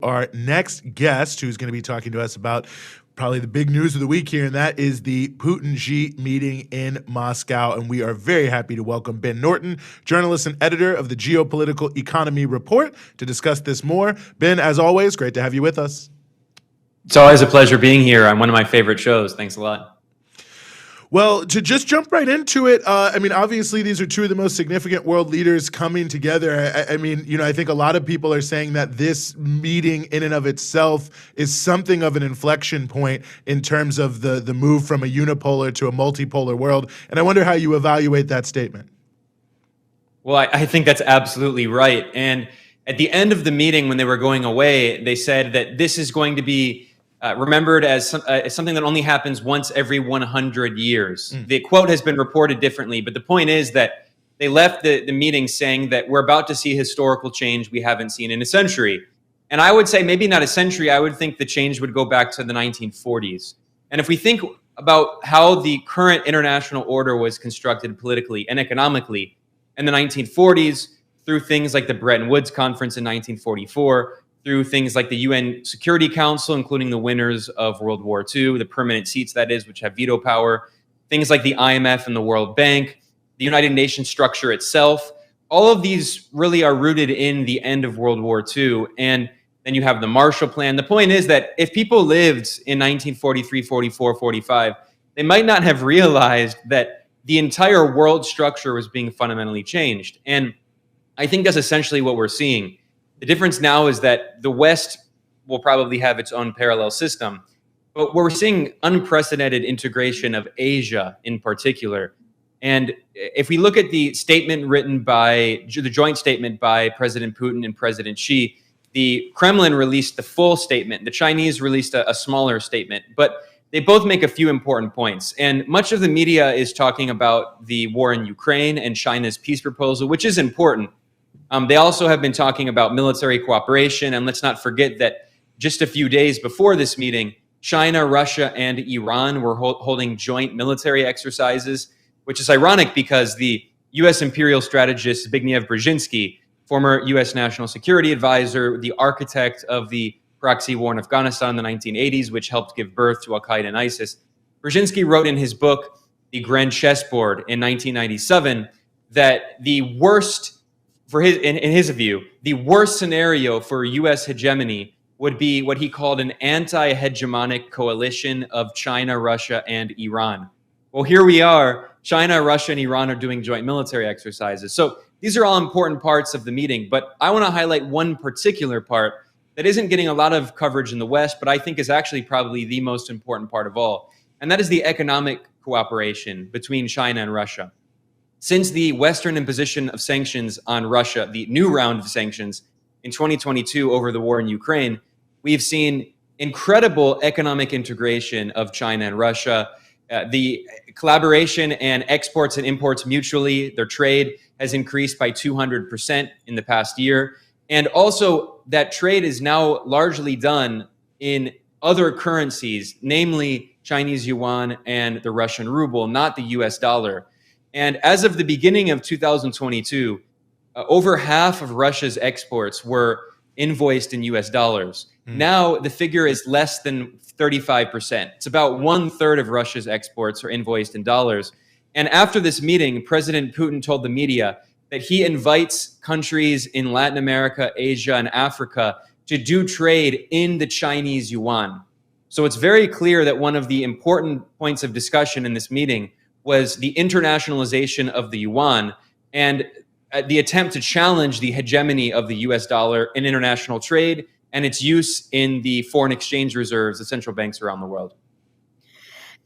Our next guest, who's going to be talking to us about probably the big news of the week here, and that is the Putin-Xi meeting in Moscow. And we are very happy to welcome Ben Norton, journalist and editor of the Geopolitical Economy Report, to discuss this more. Ben, as always, great to have you with us. It's always a pleasure being here on one of my favorite shows. Thanks a lot. Well, to just jump right into it, obviously these are two of the most significant world leaders coming together. I think a lot of people are saying that this meeting in and of itself is something of an inflection point in terms of the move from a unipolar to a multipolar world. And I wonder how you evaluate that statement. Well, I think that's absolutely right. And at the end of the meeting, when they were going away, they said that this is going to be remembered as something that only happens once every 100 years. The quote has been reported differently, but the point is that they left the meeting saying that we're about to see historical change we haven't seen in a century. And I would say maybe not a century, I would think the change would go back to the 1940s. And if we think about how the current international order was constructed politically and economically in the 1940s, through things like the Bretton Woods Conference in 1944, through things like the UN Security Council, including the winners of World War II, the permanent seats, that is, which have veto power, things like the IMF and the World Bank, the United Nations structure itself. All of these really are rooted in the end of World War II. And then you have the Marshall Plan. The point is that if people lived in 1943, 44, 45, they might not have realized that the entire world structure was being fundamentally changed. And I think that's essentially what we're seeing. The difference now is that the West will probably have its own parallel system, but we're seeing unprecedented integration of Asia in particular. And if we look at the statement written by the joint statement by President Putin and President Xi, the Kremlin released the full statement. The Chinese released a smaller statement, but they both make a few important points. And much of the media is talking about the war in Ukraine and China's peace proposal, which is important. They also have been talking about military cooperation. And let's not forget that just a few days before this meeting, China, Russia, and Iran were holding joint military exercises, which is ironic because the U.S. imperial strategist Zbigniew Brzezinski, former U.S. national security advisor, the architect of the proxy war in Afghanistan in the 1980s, which helped give birth to Al-Qaeda and ISIS, Brzezinski wrote in his book, The Grand Chessboard, in 1997, that the worst, in his view, the worst scenario for U.S. hegemony would be what he called an anti-hegemonic coalition of China, Russia, and Iran. Well, here we are. China, Russia, and Iran are doing joint military exercises. So these are all important parts of the meeting. But I want to highlight one particular part that isn't getting a lot of coverage in the West, but I think is actually probably the most important part of all. And that is the economic cooperation between China and Russia. Since the Western imposition of sanctions on Russia, the new round of sanctions in 2022 over the war in Ukraine, we've seen incredible economic integration of China and Russia. The collaboration and exports and imports mutually, their trade has increased by 200% in the past year. And also that trade is now largely done in other currencies, namely Chinese yuan and the Russian ruble, not the US dollar. And as of the beginning of 2022, over half of Russia's exports were invoiced in US dollars. Now the figure is less than 35%. It's about 1/3 of Russia's exports are invoiced in dollars. And after this meeting, President Putin told the media that he invites countries in Latin America, Asia, and Africa to do trade in the Chinese yuan. So it's very clear that one of the important points of discussion in this meeting was the internationalization of the yuan and the attempt to challenge the hegemony of the US dollar in international trade and its use in the foreign exchange reserves of central banks around the world.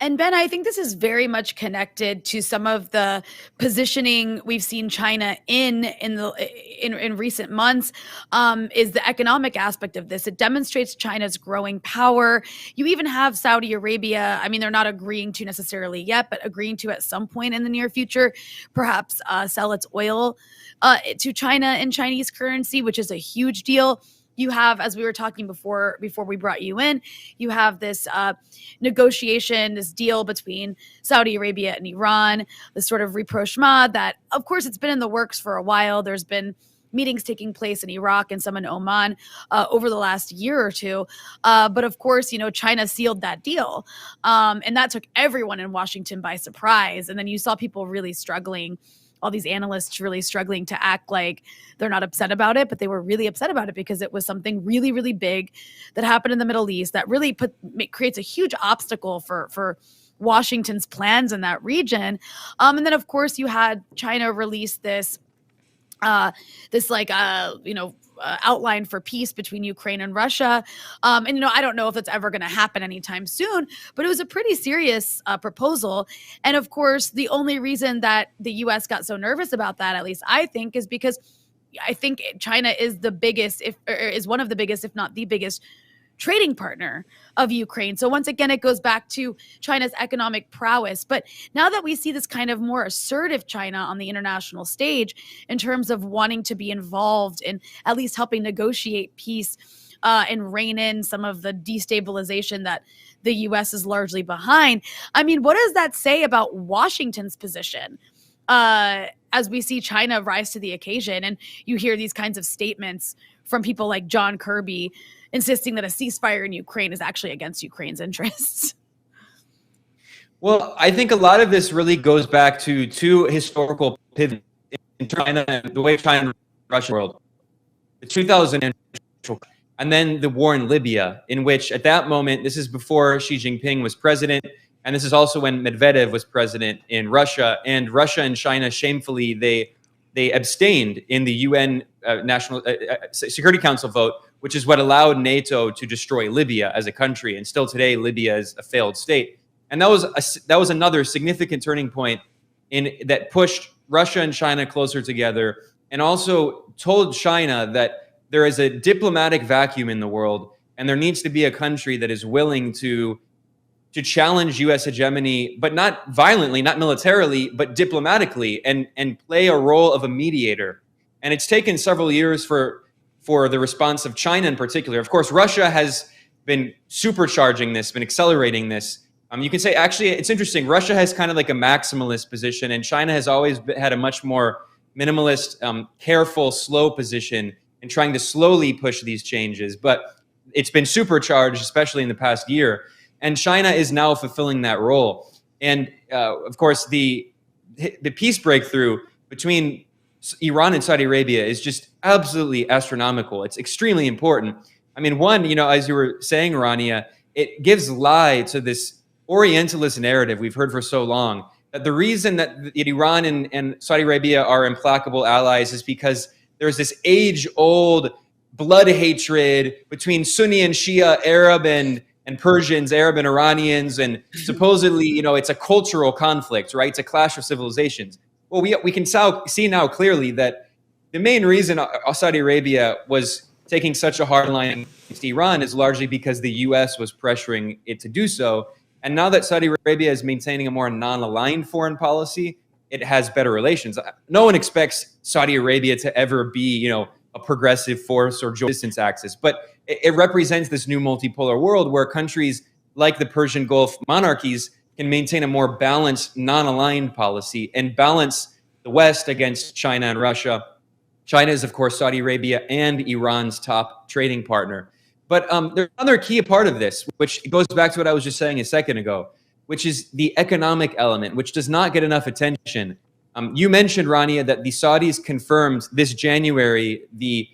And Ben, I think this is very much connected to some of the positioning we've seen China in recent months, is the economic aspect of this. It demonstrates China's growing power. You even have Saudi Arabia. I mean, they're not agreeing to necessarily yet, but agreeing to at some point in the near future, perhaps sell its oil to China in Chinese currency, which is a huge deal. You have, as we were talking before we brought you in, you have this negotiation, this deal between Saudi Arabia and Iran, this sort of rapprochement that, of course, it's been in the works for a while. There's been meetings taking place in Iraq and some in Oman over the last year or two. But of course, China sealed that deal. And that took everyone in Washington by surprise. And then you saw people really struggling, all these analysts really struggling to act like they're not upset about it, but they were really upset about it because it was something really, really big that happened in the Middle East that really creates a huge obstacle for Washington's plans in that region. And then, of course, you had China release this outline for peace between Ukraine and Russia. And I don't know if that's ever going to happen anytime soon, but it was a pretty serious proposal. And of course, the only reason that the U.S. got so nervous about that, at least I think, is because I think China is the biggest, is one of the biggest, if not the biggest, trading partner of Ukraine. So once again, it goes back to China's economic prowess. But now that we see this kind of more assertive China on the international stage in terms of wanting to be involved in at least helping negotiate peace and rein in some of the destabilization that the U.S. is largely behind, I mean, what does that say about Washington's position as we see China rise to the occasion? And you hear these kinds of statements from people like John Kirby insisting that a ceasefire in Ukraine is actually against Ukraine's interests. Well, I think a lot of this really goes back to two historical pivots in China, the way China and Russia world. The 2000 and then the war in Libya, in which at that moment, this is before Xi Jinping was president, and this is also when Medvedev was president in Russia, and Russia and China shamefully, they abstained in the UN National Security Council vote, which is what allowed NATO to destroy Libya as a country. And still today, Libya is a failed state. And that was another significant turning point that pushed Russia and China closer together, and also told China that there is a diplomatic vacuum in the world, and there needs to be a country that is willing to challenge U.S. hegemony, but not violently, not militarily, but diplomatically, and play a role of a mediator. And it's taken several years for the response of China in particular. Of course, Russia has been supercharging this, been accelerating this. You can say, actually, it's interesting. Russia has kind of like a maximalist position, and China has always had a much more minimalist, careful, slow position in trying to slowly push these changes. But it's been supercharged, especially in the past year. And China is now fulfilling that role. And of course, the peace breakthrough between Iran and Saudi Arabia is just absolutely astronomical. It's extremely important. I mean, one, as you were saying, Rania, it gives lie to this Orientalist narrative we've heard for so long, that the reason that Iran and Saudi Arabia are implacable allies is because there's this age-old blood hatred between Sunni and Shia, Arab and Persians, Arab and Iranians, and supposedly, it's a cultural conflict, right? It's a clash of civilizations. Well, we can see now clearly that the main reason Saudi Arabia was taking such a hard line against Iran is largely because the U.S. was pressuring it to do so. And now that Saudi Arabia is maintaining a more non-aligned foreign policy, it has better relations. No one expects Saudi Arabia to ever be, a progressive force or joint distance axis, but it represents this new multipolar world where countries like the Persian Gulf monarchies can maintain a more balanced, non-aligned policy and balance the West against China and Russia. China is, of course, Saudi Arabia and Iran's top trading partner. But there's another key part of this, which goes back to what I was just saying a second ago, which is the economic element, which does not get enough attention. You mentioned, Rania, that the Saudis confirmed this January, the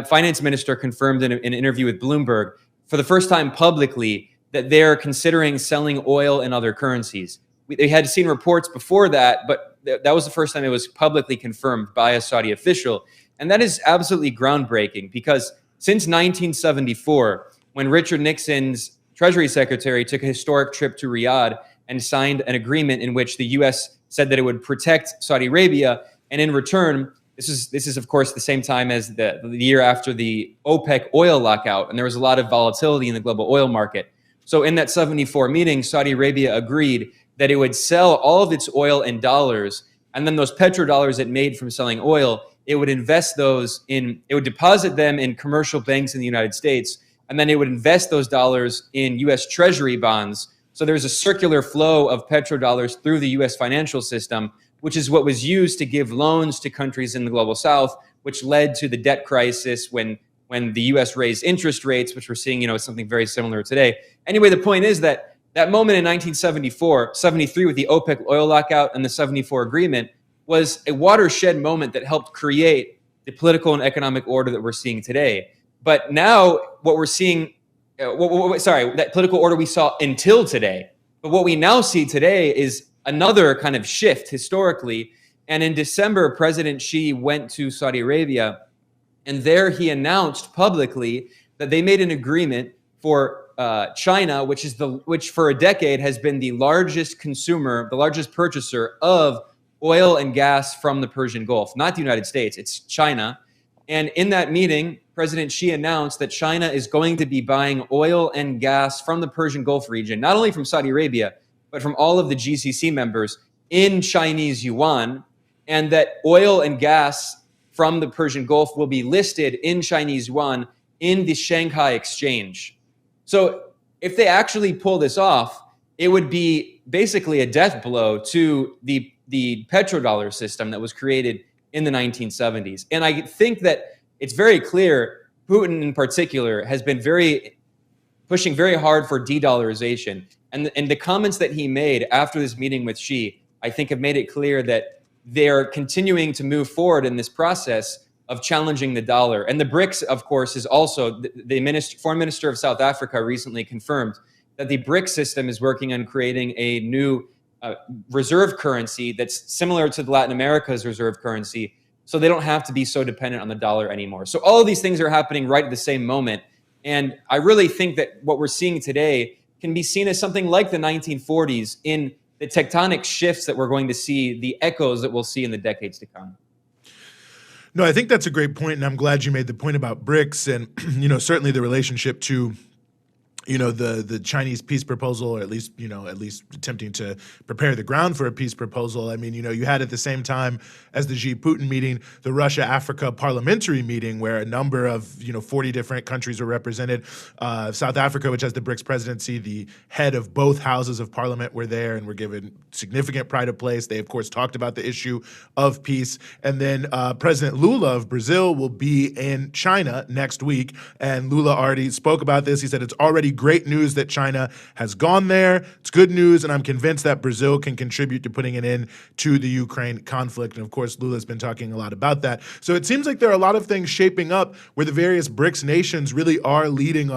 finance minister confirmed in an interview with Bloomberg for the first time publicly that they're considering selling oil and other currencies. They had seen reports before that, but that was the first time it was publicly confirmed by a Saudi official. And that is absolutely groundbreaking because since 1974, when Richard Nixon's Treasury Secretary took a historic trip to Riyadh and signed an agreement in which the U.S. said that it would protect Saudi Arabia, and in return, this is of course the same time as the year after the OPEC oil lockout, and there was a lot of volatility in the global oil market. So in that 74 meeting, Saudi Arabia agreed that it would sell all of its oil in dollars, and then those petrodollars it made from selling oil, it would invest those it would deposit them in commercial banks in the United States, and then it would invest those dollars in U.S. Treasury bonds. So there's a circular flow of petrodollars through the U.S. financial system, which is what was used to give loans to countries in the global south, which led to the debt crisis when the US raised interest rates, which we're seeing, something very similar today. Anyway, the point is that moment in 1973 with the OPEC oil lockout and the 74 agreement was a watershed moment that helped create the political and economic order that we're seeing today. But now what we're seeing, that political order we saw until today, but what we now see today is another kind of shift historically. And in December, President Xi went to Saudi Arabia, and there he announced publicly that they made an agreement for China, which for a decade has been the largest consumer, the largest purchaser of oil and gas from the Persian Gulf, not the United States, it's China. And in that meeting, President Xi announced that China is going to be buying oil and gas from the Persian Gulf region, not only from Saudi Arabia, but from all of the GCC members in Chinese yuan, and that oil and gas from the Persian Gulf will be listed in Chinese yuan in the Shanghai Exchange. So if they actually pull this off, it would be basically a death blow to the petrodollar system that was created in the 1970s. And I think that it's very clear, Putin in particular has been pushing very hard for de-dollarization. And the comments that he made after this meeting with Xi, I think have made it clear that they're continuing to move forward in this process of challenging the dollar. And the BRICS, of course, is also, the foreign minister of South Africa recently confirmed that the BRICS system is working on creating a new reserve currency that's similar to Latin America's reserve currency, so they don't have to be so dependent on the dollar anymore. So all of these things are happening right at the same moment. And I really think that what we're seeing today can be seen as something like the 1940s in the tectonic shifts that we're going to see, the echoes that we'll see in the decades to come. No, I think that's a great point, and I'm glad you made the point about BRICS and, certainly the relationship to the Chinese peace proposal, or at least attempting to prepare the ground for a peace proposal. I mean, you had at the same time as the Xi-Putin meeting, the Russia-Africa parliamentary meeting, where a number of, 40 different countries were represented. South Africa, which has the BRICS presidency, the head of both houses of parliament were there and were given significant pride of place. They, of course, talked about the issue of peace. And then President Lula of Brazil will be in China next week. And Lula already spoke about this. He said it's already great news that China has gone there. It's good news, and I'm convinced that Brazil can contribute to putting an end to the Ukraine conflict. And of course, Lula's been talking a lot about that. So it seems like there are a lot of things shaping up where the various BRICS nations really are leading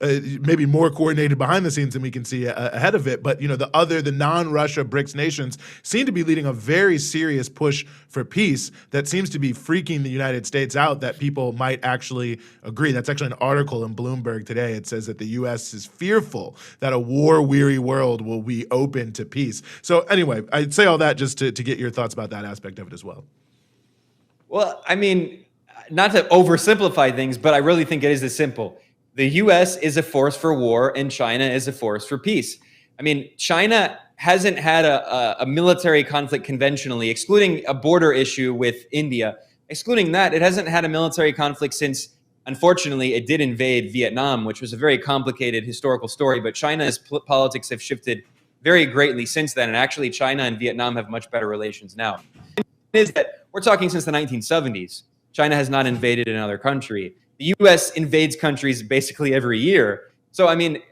maybe more coordinated behind the scenes than we can see ahead of it. But the non-Russia BRICS nations seem to be leading a very serious push for peace that seems to be freaking the United States out, that people might actually agree. That's actually an article in Bloomberg today. It says that the U.S. is fearful that a war-weary world will be open to peace. So anyway, I'd say all that just to get your thoughts about that aspect of it as well. Well, I mean, not to oversimplify things, but I really think it is this simple. The U.S. is a force for war, and China is a force for peace. I mean, China hasn't had a military conflict conventionally, excluding a border issue with India. Excluding that, it hasn't had a military conflict since, unfortunately, it did invade Vietnam, which was a very complicated historical story, but China's politics have shifted very greatly since then, and actually China and Vietnam have much better relations now. Is that we're talking since the 1970s. China has not invaded another country. The U.S. invades countries basically every year. So, I mean,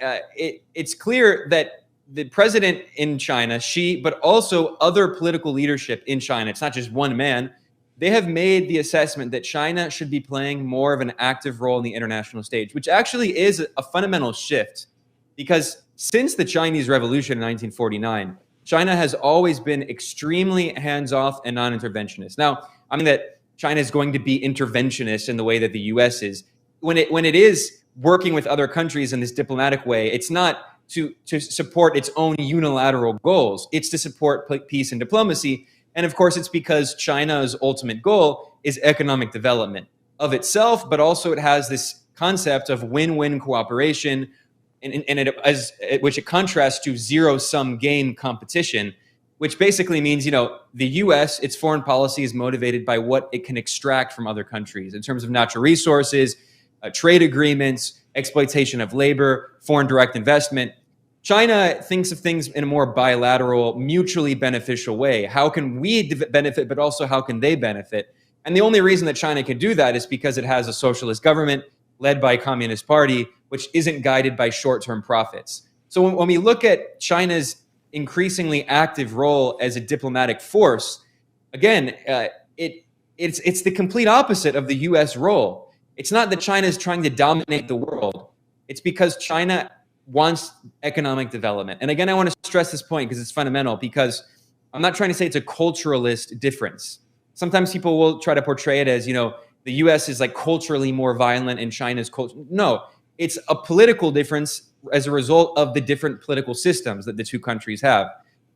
it's clear that the president in China, Xi, but also other political leadership in China, it's not just one man, they have made the assessment that China should be playing more of an active role in the international stage, which actually is a fundamental shift, because since the Chinese Revolution in 1949, China has always been extremely hands-off and non-interventionist. Now, I mean that China is going to be interventionist in the way that the U.S. is. When it is working with other countries in this diplomatic way, it's not to support its own unilateral goals. It's to support peace and diplomacy. And of course, it's because China's ultimate goal is economic development of itself, but also it has this concept of win-win cooperation, which it contrasts to zero-sum game competition, which basically means, the U.S., its foreign policy is motivated by what it can extract from other countries in terms of natural resources, trade agreements, exploitation of labor, foreign direct investment. China thinks of things in a more bilateral, mutually beneficial way. How can we benefit, but also how can they benefit? And the only reason that China can do that is because it has a socialist government led by a communist party, which isn't guided by short-term profits. So when we look at China's increasingly active role as a diplomatic force, again, it's the complete opposite of the U.S. role. It's not that China is trying to dominate the world. It's because China wants economic development. And again, I want to stress this point because it's fundamental, because I'm not trying to say it's a culturalist difference. Sometimes people will try to portray it as, the U.S. is like culturally more violent and China's culture. No, it's a political difference as a result of the different political systems that the two countries have.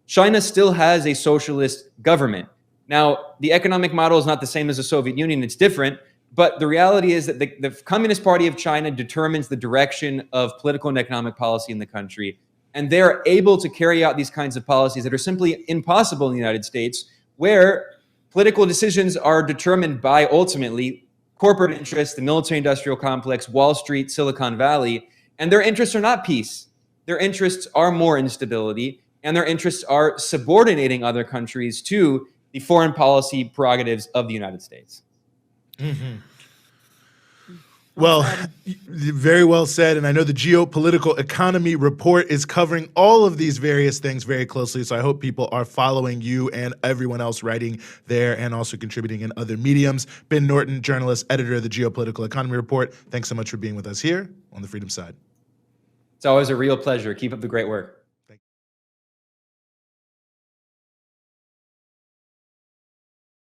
China still has a socialist government. Now, the economic model is not the same as the Soviet Union. It's different. But the reality is that the Communist Party of China determines the direction of political and economic policy in the country. And they're able to carry out these kinds of policies that are simply impossible in the United States, where political decisions are determined by, ultimately, corporate interests, the military-industrial complex, Wall Street, Silicon Valley. And their interests are not peace. Their interests are more instability, and their interests are subordinating other countries to the foreign policy prerogatives of the United States. Mm-hmm. Well, very well said. And I know the Geopolitical Economy Report is covering all of these various things very closely. So I hope people are following you and everyone else writing there and also contributing in other mediums. Ben Norton, journalist, editor of the Geopolitical Economy Report. Thanks so much for being with us here on the Freedom Side. It's always a real pleasure. Keep up the great work.